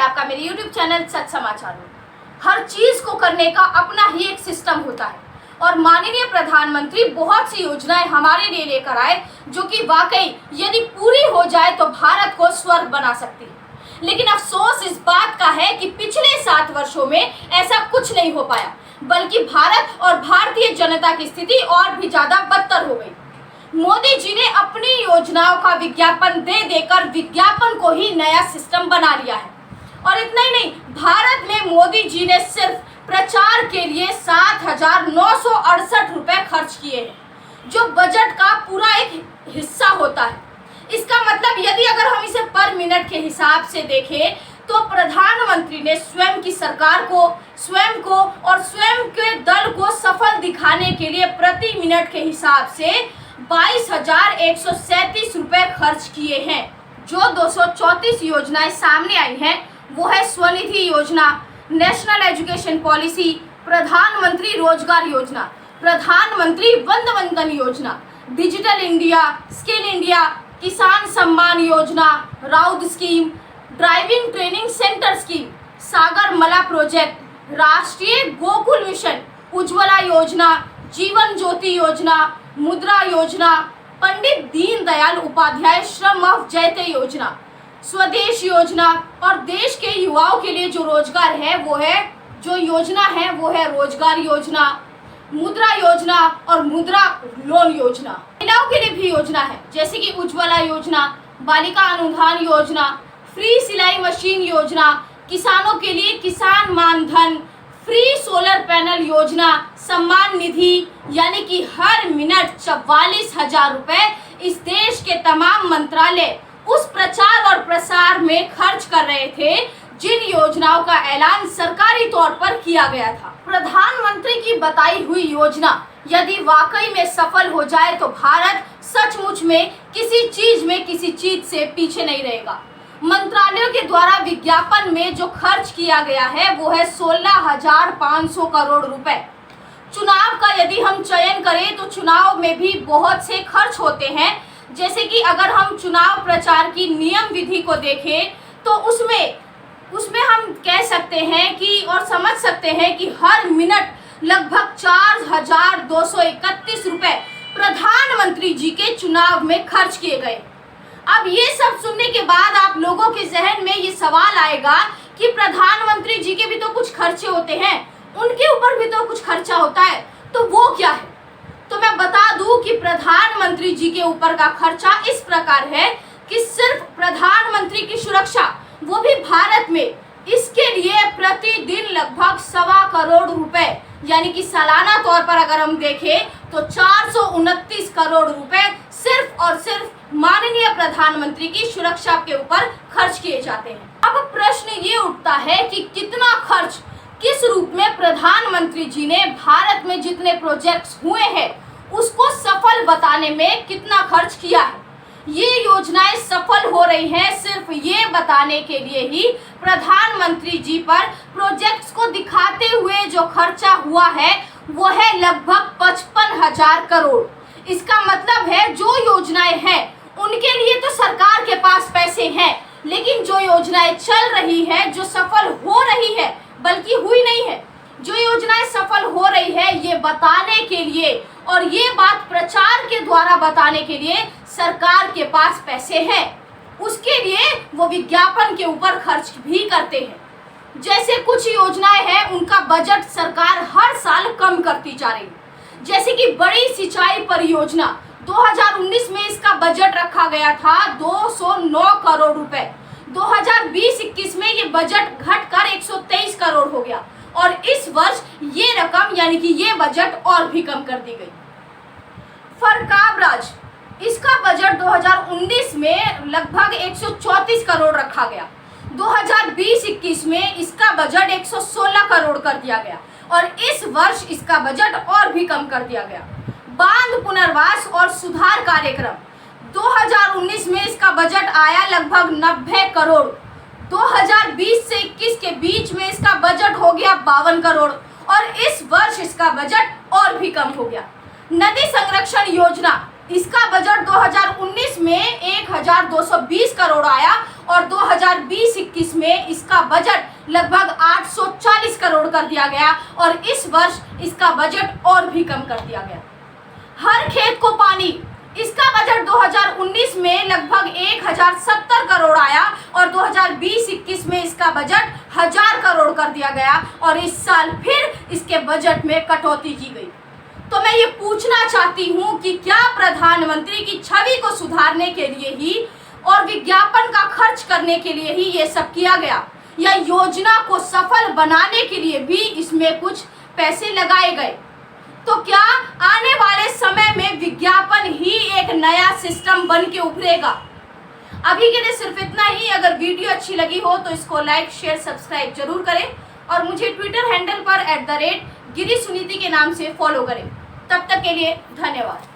आपका मेरे YouTube channel सच समाचार में। हर चीज को करने का अपना ही एक सिस्टम होता है और माननीय प्रधानमंत्री बहुत सी योजनाएं हमारे लिए लेकर आए जो कि वाकई यदि पूरी हो जाए तो भारत को स्वर्ग बना सकती है। लेकिन अफसोस इस बात का है कि पिछले 7 वर्षों में ऐसा कुछ नहीं हो पाया, बल्कि भारत और भारतीय जनता की स्थिति और भी ज्यादा बदतर हो गई। मोदी जी ने अपनी योजनाओं का विज्ञापन दे देकर विज्ञापन को ही नया सिस्टम बना लिया है। और इतना ही नहीं, भारत में मोदी जी ने सिर्फ प्रचार के लिए 7,968 रुपए खर्च किए हैं, जो बजट का पूरा एक हिस्सा होता है। इसका मतलब यदि अगर हम इसे पर मिनट के हिसाब से देखें तो प्रधानमंत्री ने स्वयं की सरकार को, स्वयं को और स्वयं के दल को सफल दिखाने के लिए प्रति मिनट के हिसाब से 22,137 रुपए खर्च किए हैं। जो 234 योजनाएं सामने आई हैं वो है स्वनिधि योजना, नेशनल एजुकेशन पॉलिसी, प्रधानमंत्री रोजगार योजना, प्रधानमंत्री वंदन योजना, digital India, skill India, Kisan Samman Yojana, राउत scheme, driving training centre scheme, Sagarmala project, राष्ट्रीय गोकुल मिशन, उज्ज्वला योजना, जीवन ज्योति योजना, मुद्रा योजना, पंडित दीनदयाल उपाध्याय श्रम जयते योजना, स्वदेश योजना और देश के युवाओं के लिए जो रोजगार है वो है रोजगार योजना, मुद्रा योजना और मुद्रा लोन योजना। महिलाओं के लिए भी योजना है जैसे कि उज्ज्वला योजना, बालिका अनुदान योजना, फ्री सिलाई मशीन योजना, किसानों के लिए किसान मानधन, फ्री सोलर पैनल योजना, सम्मान निधि, यानी कि हर मिनट 44,000 रुपए इस देश के तमाम मंत्रालय उस प्रचार और प्रसार में खर्च कर रहे थे जिन योजनाओं का ऐलान सरकारी तौर पर किया गया था। प्रधानमंत्री की बताई हुई योजना यदि वाकई में सफल हो जाए तो भारत सचमुच में किसी चीज से पीछे नहीं रहेगा। मंत्रालयों के द्वारा विज्ञापन में जो खर्च किया गया है वो है 16,500 करोड़ रुपए। चुनाव का यदि हम चयन करें तो चुनाव में भी बहुत से खर्च होते हैं, जैसे कि अगर हम चुनाव प्रचार की नियम विधि को देखें तो उसमें हम कह सकते हैं कि और समझ सकते हैं कि हर मिनट लगभग 4,231 रुपए प्रधानमंत्री जी के चुनाव में खर्च किए गए। अब ये सब सुनने के बाद आप लोगों के जहन में ये सवाल आएगा कि प्रधानमंत्री जी के भी तो कुछ खर्चे होते हैं, उनके ऊपर भी तो कुछ खर्चा होता है, तो वो क्या है? तो मैं बता दूं कि प्रधानमंत्री जी के ऊपर का खर्चा इस प्रकार है कि सिर्फ प्रधानमंत्री की सुरक्षा, वो भी भारत में, इसके लिए प्रतिदिन लगभग 1.25 करोड़ रुपए, यानी कि सालाना तौर पर अगर हम देखें तो 429 करोड़ रुपए सिर्फ और सिर्फ माननीय प्रधानमंत्री की सुरक्षा के ऊपर खर्च किए जाते हैं। अब प्रश्न ये उठता है कि कितना खर्च किस रूप में प्रधानमंत्री जी ने भारत में जितने प्रोजेक्ट्स हुए हैं उसको सफल बताने में कितना खर्च किया है। ये योजनाएं सफल हो रही हैं सिर्फ ये बताने के लिए ही प्रधानमंत्री जी पर प्रोजेक्ट्स को दिखाते हुए जो खर्चा हुआ है वो है लगभग 55,000 करोड़। इसका मतलब है जो योजनाएं हैं उनके लिए तो सरकार के पास पैसे हैं, लेकिन जो योजनाएं चल रही है, जो सफल हो रही है, बल्कि हुई नहीं है, जो योजनाएं सफल हो रही है ये बताने के लिए और ये बात प्रचार के द्वारा बताने के लिए सरकार के पास पैसे हैं, उसके लिए वो विज्ञापन के ऊपर खर्च भी करते हैं। जैसे कुछ योजनाएं हैं उनका बजट सरकार हर साल कम करती जा रही है, जैसे कि बड़ी सिंचाई परियोजना 2019 में इसका बजट रखा गया था 209 करोड़ रुपए, 2020-21 में ये बजट घटकर 123 करोड़ हो गया और इस वर्ष ये रकम यानी कि ये बजट और भी कम कर दी गई। फरकाबराज, इसका बजट 2019 में लगभग 134 करोड़ रखा गया, 2020-21 में इसका बजट 116 करोड़ कर दिया गया और इस वर्ष इसका बजट और भी कम कर दिया गया। बांध पुनर्वास और सुधार कार्यक्रम 2019 में इसका बजट आया लगभग 90 करोड़, 2020 से 21 के बीच में इसका बजट हो गया 52 करोड़ और इस वर्ष इसका बजट और भी कम हो गया। नदी संरक्षण योजना इसका बजट 2019 में 1220 करोड़ आया और 2020-21 में इसका बजट लगभग 840 करोड़ कर दिया गया और इस वर्ष इसका बजट और भी कम कर दिया गया। हर खेत को पानी, इसका बजट 2019 में लगभग 1070 करोड़ आया और 2020-21 में इसका बजट 1000 करोड़ कर दिया गया और इस साल फिर इसके बजट में कटौती की गई। तो मैं ये पूछना चाहती हूँ कि क्या प्रधानमंत्री की छवि को सुधारने के लिए ही और विज्ञापन का खर्च करने के लिए ही ये सब किया गया, या योजना को सफल बनाने के लिए भी इसमें कुछ पैसे लगाए गए? तो क्या आने वाले समय में विज्ञापन ही एक नया सिस्टम बन के उभरेगा? अभी के लिए सिर्फ इतना ही। अगर वीडियो अच्छी लगी हो तो इसको लाइक, शेयर, सब्सक्राइब जरूर करें और मुझे ट्विटर हैंडल पर @गिरी सुनीति के नाम से फॉलो करें। तब तक के लिए धन्यवाद।